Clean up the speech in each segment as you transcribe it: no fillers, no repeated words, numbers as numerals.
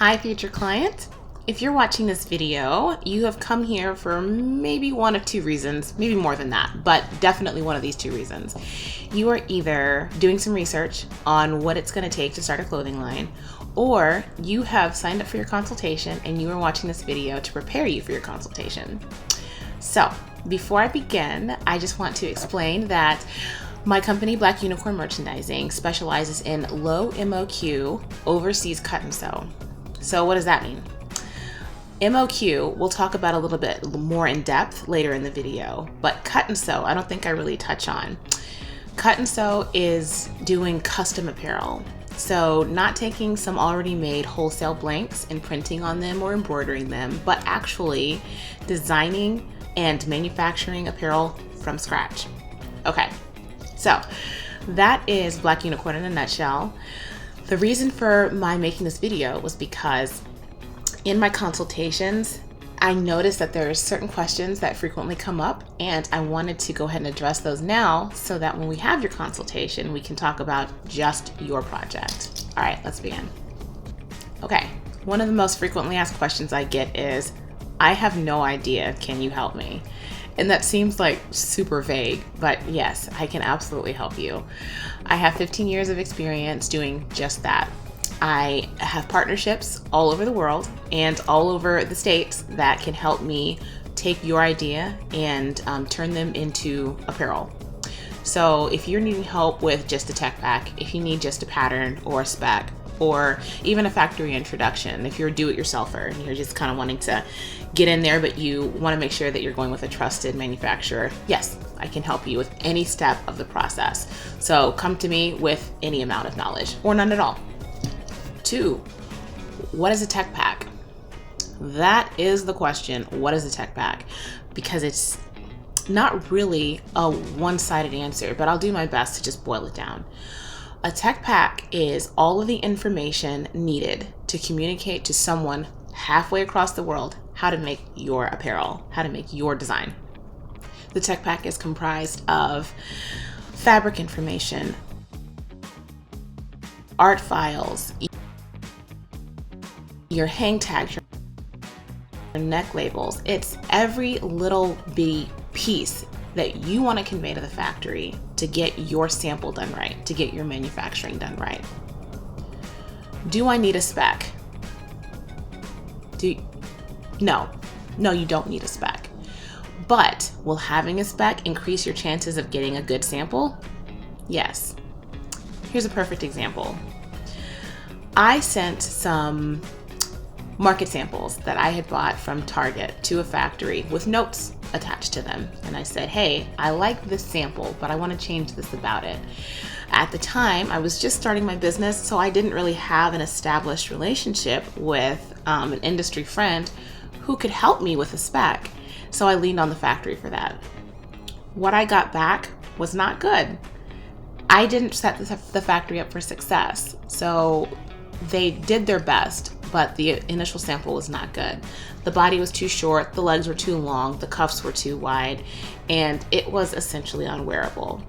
Hi, future client. If you're watching this video, you have come here for maybe one of two reasons, maybe more than that, but definitely one of these two reasons. You are either doing some research on what it's going to take to start a clothing line, or you have signed up for your consultation and you are watching this video to prepare you for your consultation. So, before I begin, I just want to explain that my company, Black Unicorn Merchandising, specializes in low MOQ overseas cut and sew. So what does that mean? MOQ we'll talk about a little bit more in depth later in the video, but cut and sew I don't think I really touch on. Cut and sew is doing custom apparel. So not taking some already made wholesale blanks and printing on them or embroidering them, but actually designing and manufacturing apparel from scratch. Okay, so that is Black Unicorn in a nutshell. The reason for my making this video was because in my consultations, I noticed that there are certain questions that frequently come up, and I wanted to go ahead and address those now so that when we have your consultation, we can talk about just your project. All right, let's begin. Okay, one of the most frequently asked questions I get is, I have no idea, can you help me? And that seems like super vague, but yes, I can absolutely help you. I have 15 years of experience doing just that. I have partnerships all over the world and all over the states that can help me take your idea and turn them into apparel. So if you're needing help with just a tech pack, if you need just a pattern or a spec, or even a factory introduction, if you're a do-it-yourselfer and you're just kind of wanting to get in there, but you want to make sure that you're going with a trusted manufacturer, yes, I can help you with any step of the process. So come to me with any amount of knowledge or none at all. 2, what is a tech pack? That is the question. What is a tech pack? Because it's not really a one-sided answer, but I'll do my best to just boil it down. A tech pack is all of the information needed to communicate to someone halfway across the world how to make your apparel, how to make your design. The tech pack is comprised of fabric information, art files, your hang tags, your neck labels. It's every little bitty piece that you want to convey to the factory to get your sample done right, to get your manufacturing done right. Do I need a spec? No, you don't need a spec. But will having a spec increase your chances of getting a good sample? Yes. Here's a perfect example. I sent some market samples that I had bought from Target to a factory with notes attached to them. And I said, hey, I like this sample, but I want to change this about it. At the time, I was just starting my business, so I didn't really have an established relationship with an industry friend who could help me with a spec. So I leaned on the factory for that. What I got back was not good. I didn't set the factory up for success. So they did their best, but the initial sample was not good. The body was too short, the legs were too long, the cuffs were too wide, and it was essentially unwearable.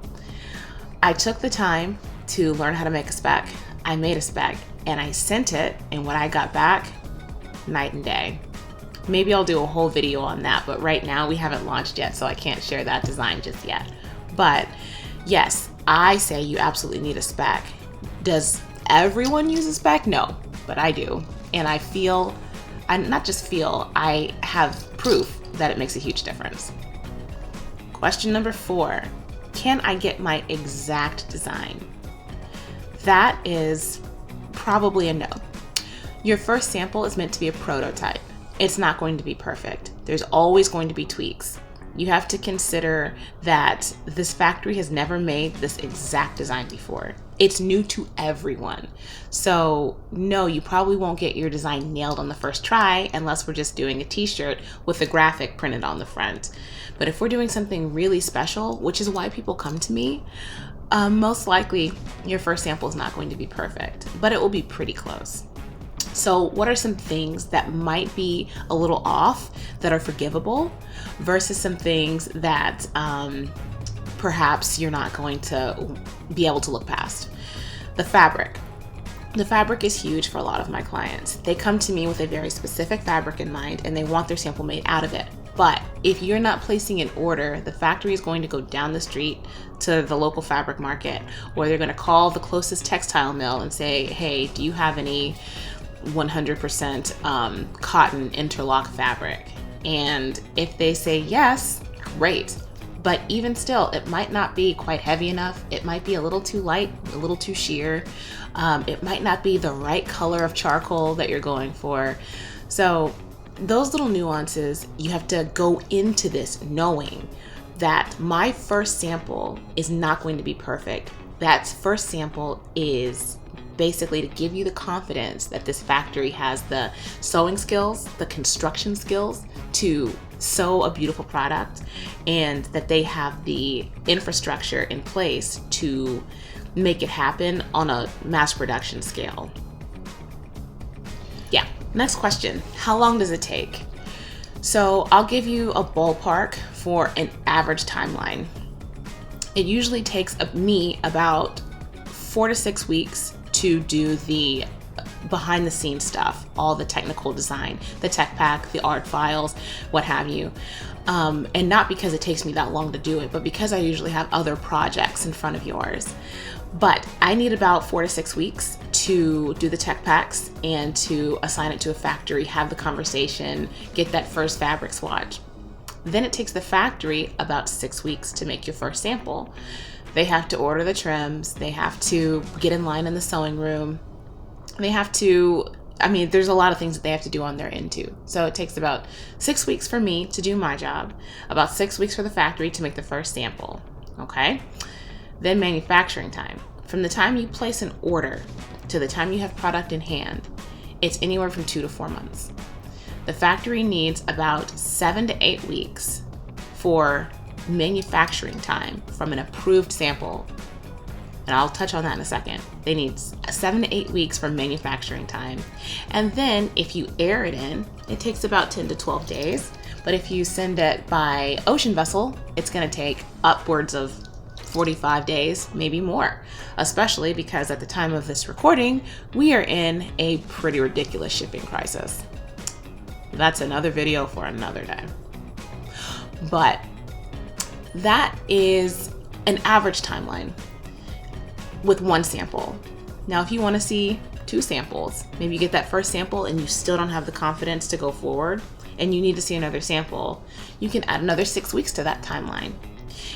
I took the time to learn how to make a spec. I made a spec and I sent it, and what I got back, night and day. Maybe I'll do a whole video on that, but right now we haven't launched yet, so I can't share that design just yet. But yes, I say you absolutely need a spec. Does everyone use a spec? No, but I do. And I have proof that it makes a huge difference. Question number 4, can I get my exact design? That is probably a no. Your first sample is meant to be a prototype. It's not going to be perfect. There's always going to be tweaks. You have to consider that this factory has never made this exact design before. It's new to everyone. So no, you probably won't get your design nailed on the first try unless we're just doing a t-shirt with a graphic printed on the front. But if we're doing something really special, which is why people come to me, most likely your first sample is not going to be perfect, but it will be pretty close. So what are some things that might be a little off that are forgivable versus some things that perhaps you're not going to be able to look past? The fabric. The fabric is huge for a lot of my clients. They come to me with a very specific fabric in mind and they want their sample made out of it. But if you're not placing an order, the factory is going to go down the street to the local fabric market, or they're going to call the closest textile mill and say, hey, do you have any 100% cotton interlock fabric? And if they say yes, great. But even still, it might not be quite heavy enough. It might be a little too light, a little too sheer. It might not be the right color of charcoal that you're going for. So those little nuances, you have to go into this knowing that my first sample is not going to be perfect. That first sample is basically to give you the confidence that this factory has the sewing skills, the construction skills to sew a beautiful product, and that they have the infrastructure in place to make it happen on a mass production scale. Yeah, next question. How long does it take? So I'll give you a ballpark for an average timeline. It usually takes me about 4 to 6 weeks to do the behind the scenes stuff, all the technical design, the tech pack, the art files, what have you. And not because it takes me that long to do it, but because I usually have other projects in front of yours. But I need about 4 to 6 weeks to do the tech packs and to assign it to a factory, have the conversation, get that first fabric swatch. Then it takes the factory about 6 weeks to make your first sample. They have to order the trims, they have to get in line in the sewing room, they have to, there's a lot of things that they have to do on their end too. So it takes about 6 weeks for me to do my job, about 6 weeks for the factory to make the first sample, okay? Then manufacturing time. From the time you place an order to the time you have product in hand, it's anywhere from 2 to 4 months. The factory needs about 7 to 8 weeks for manufacturing time from an approved sample. And I'll touch on that in a second. They need 7 to 8 weeks for manufacturing time. And then if you air it in, it takes about 10 to 12 days. But if you send it by ocean vessel, it's gonna take upwards of 45 days, maybe more, especially because at the time of this recording, we are in a pretty ridiculous shipping crisis. That's another video for another day. But that is an average timeline with one sample. Now, if you want to see 2 samples, maybe you get that first sample and you still don't have the confidence to go forward and you need to see another sample, you can add another 6 weeks to that timeline.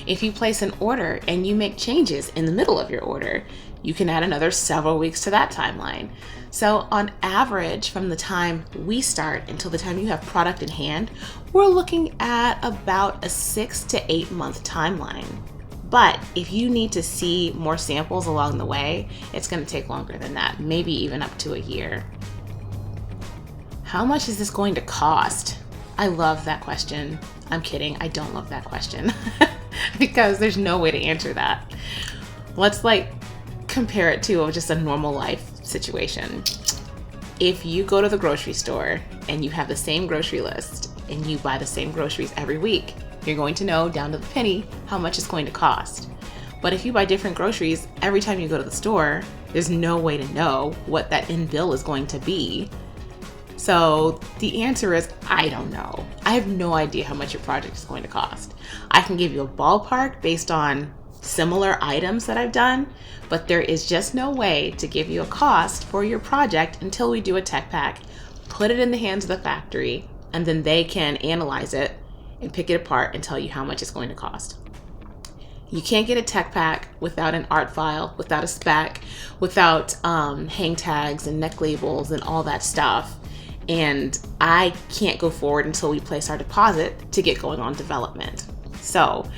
If you place an order and you make changes in the middle of your order, you can add another several weeks to that timeline. So on average, from the time we start until the time you have product in hand, we're looking at about a 6 to 8 month timeline. But if you need to see more samples along the way, it's going to take longer than that, maybe even up to a year. How much is this going to cost? I love that question. I'm kidding, I don't love that question because there's no way to answer that. Let's compare it to just a normal life situation. If you go to the grocery store and you have the same grocery list and you buy the same groceries every week, you're going to know down to the penny how much it's going to cost. But if you buy different groceries every time you go to the store, there's no way to know what that end bill is going to be. So the answer is, I don't know. I have no idea how much your project is going to cost. I can give you a ballpark based on similar items that I've done, but there is just no way to give you a cost for your project until we do a tech pack, put it in the hands of the factory, and then they can analyze it and pick it apart and tell you how much it's going to cost. You can't get a tech pack without an art file, without a spec, without hang tags and neck labels and all that stuff. And I can't go forward until we place our deposit to get going on development. So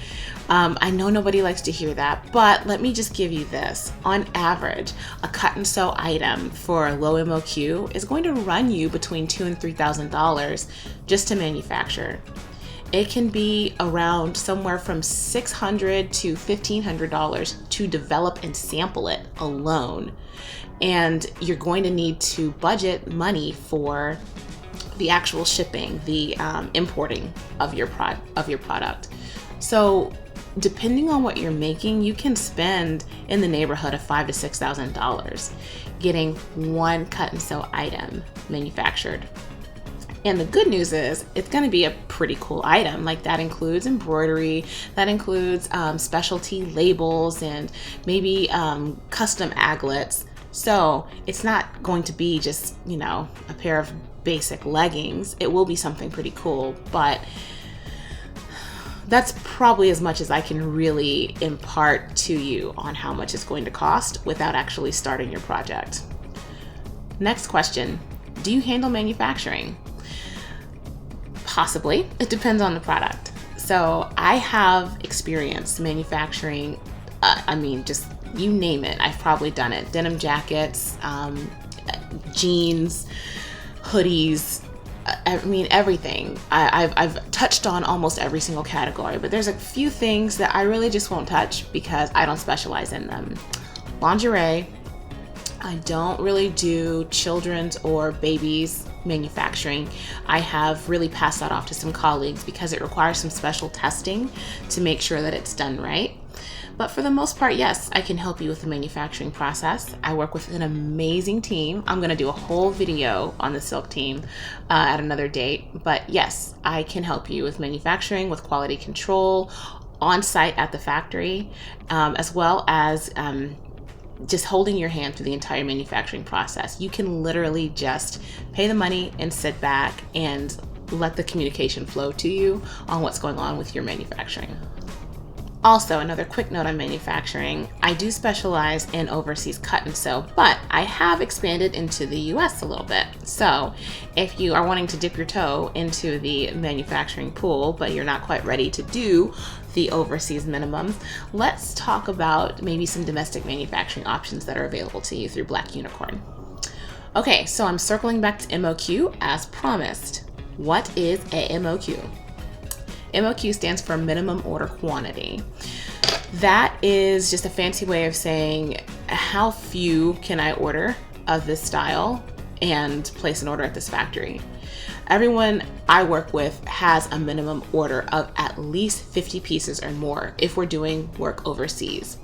I know nobody likes to hear that, but let me just give you this. On average, a cut and sew item for low MOQ is going to run you between $2,000 and $3,000 just to manufacture. It can be around somewhere from $600 to $1,500 to develop and sample it alone. And you're going to need to budget money for the actual shipping, the importing of your product. So depending on what you're making, you can spend in the neighborhood of $5,000 to $6,000. getting one cut and sew item manufactured. And the good news is it's going to be a pretty cool item. Like, that includes embroidery, that includes specialty labels, and maybe custom aglets. So it's not going to be just, you know, a pair of basic leggings. It will be something pretty cool, but that's probably as much as I can really impart to you on how much it's going to cost without actually starting your project. Next question, do you handle manufacturing? Possibly. It depends on the product. So I have experience manufacturing, just you name it, I've probably done it. Denim jackets, jeans, hoodies, everything. I've touched on almost every single category, but there's a few things that I really just won't touch because I don't specialize in them. Lingerie, I don't really do children's or babies manufacturing. I have really passed that off to some colleagues because it requires some special testing to make sure that it's done right. But for the most part, yes, I can help you with the manufacturing process. I work with an amazing team. I'm going to do a whole video on the Silk team at another date. But yes, I can help you with manufacturing, with quality control, on site at the factory, as well as just holding your hand through the entire manufacturing process. You can literally just pay the money and sit back and let the communication flow to you on what's going on with your manufacturing. Also, another quick note on manufacturing, I do specialize in overseas cut and sew, but I have expanded into the US a little bit. So if you are wanting to dip your toe into the manufacturing pool, but you're not quite ready to do the overseas minimums, let's talk about maybe some domestic manufacturing options that are available to you through Black Unicorn. Okay, so I'm circling back to MOQ as promised. What is a MOQ? MOQ stands for minimum order quantity. That is just a fancy way of saying how few can I order of this style and place an order at this factory. Everyone I work with has a minimum order of at least 50 pieces or more if we're doing work overseas.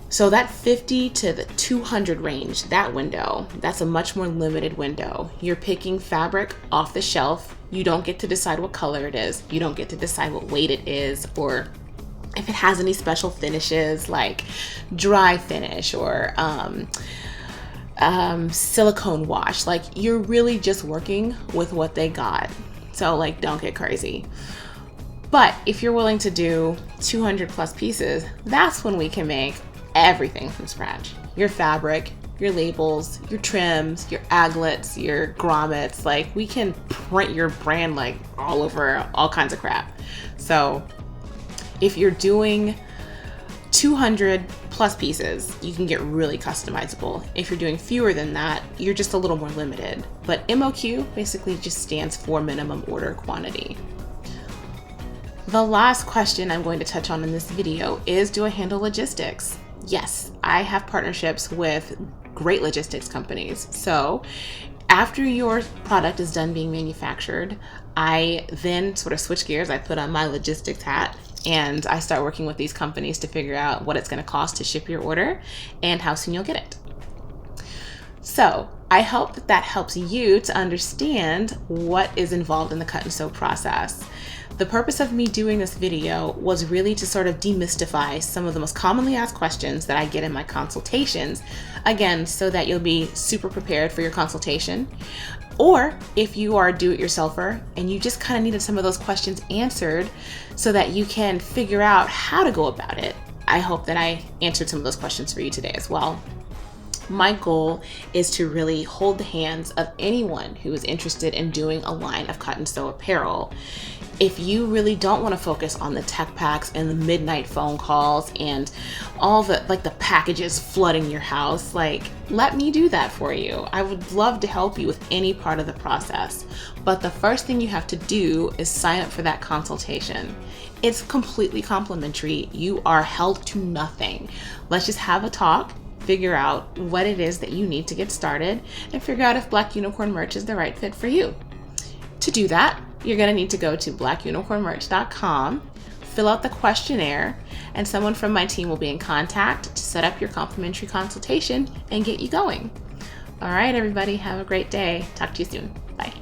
So that 50 to the 200 range, that window, that's a much more limited window. You're picking fabric off the shelf. You don't get to decide what color it is. You don't get to decide what weight it is, or if it has any special finishes like dry finish or silicone wash. Like, you're really just working with what they got. So like, don't get crazy. But if you're willing to do 200 plus pieces, that's when we can make everything from scratch. Your fabric, your labels, your trims, your aglets, your grommets, like, we can print your brand like all over all kinds of crap. So if you're doing 200 plus pieces, you can get really customizable. If you're doing fewer than that, you're just a little more limited. But MOQ basically just stands for minimum order quantity. The last question I'm going to touch on in this video is, do I handle logistics? Yes, I have partnerships with great logistics companies. So after your product is done being manufactured, I then sort of switch gears. I put on my logistics hat and I start working with these companies to figure out what it's going to cost to ship your order and how soon you'll get it. So I hope that that helps you to understand what is involved in the cut and sew process. The purpose of me doing this video was really to sort of demystify some of the most commonly asked questions that I get in my consultations, again, so that you'll be super prepared for your consultation. Or if you are a do-it-yourselfer and you just kind of needed some of those questions answered so that you can figure out how to go about it, I hope that I answered some of those questions for you today as well. My goal is to really hold the hands of anyone who is interested in doing a line of cut and sew apparel. If you really don't want to focus on the tech packs and the midnight phone calls and all the packages flooding your house, let me do that for you. I would love to help you with any part of the process. But the first thing you have to do is sign up for that consultation. It's completely complimentary. You are held to nothing. Let's just have a talk, figure out what it is that you need to get started, and figure out if Black Unicorn merch is the right fit for you. To do that, you're going to need to go to blackunicornmerch.com fill out the questionnaire, and someone from my team will be in contact to set up your complimentary consultation and get you going. All right, everybody, have a great day. Talk to you soon. Bye.